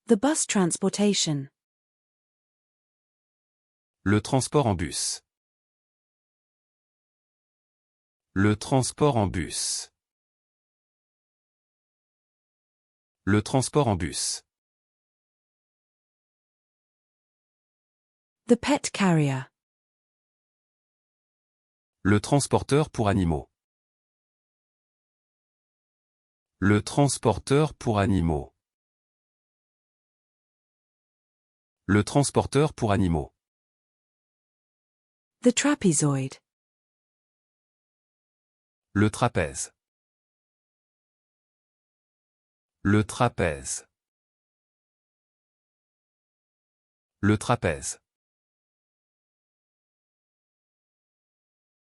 The bus transportation. Le transport en bus. Le transport en bus. Le transport en bus. The pet carrier. Le transporteur pour animaux. Le transporteur pour animaux. Le transporteur pour animaux. The trapezoid. Le trapèze. Le trapèze. Le trapèze.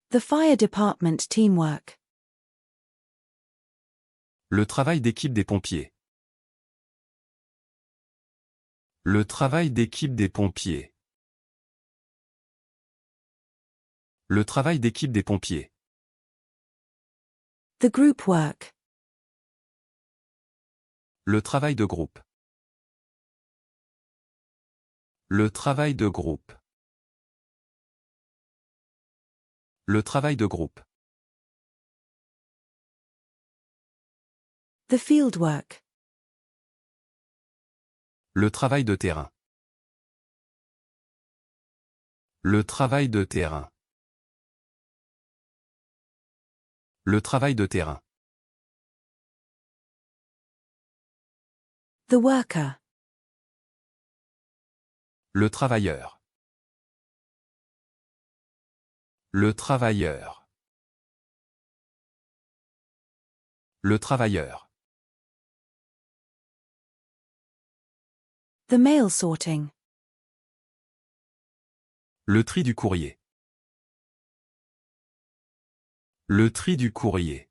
The fire department teamwork. Le travail d'équipe des pompiers. Le travail d'équipe des pompiers. Le travail d'équipe des pompiers. The group work. Le travail de groupe. Le travail de groupe. Le travail de groupe. The field work. Le travail de terrain. Le travail de terrain. Le travail de terrain. The worker. Le travailleur. Le travailleur. Le travailleur. The mail sorting. Le tri du courrier. Le tri du courrier.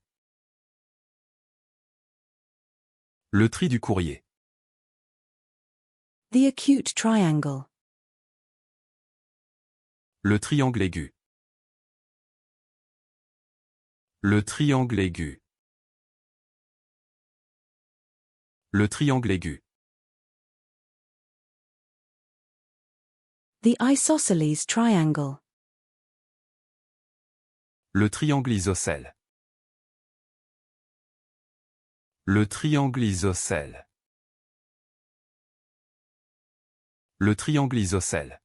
Le tri du courrier. The acute triangle. Le triangle aigu. Le triangle aigu. Le triangle aigu. The isosceles triangle. Le triangle isocèle. Le triangle isocèle. Le triangle isocèle.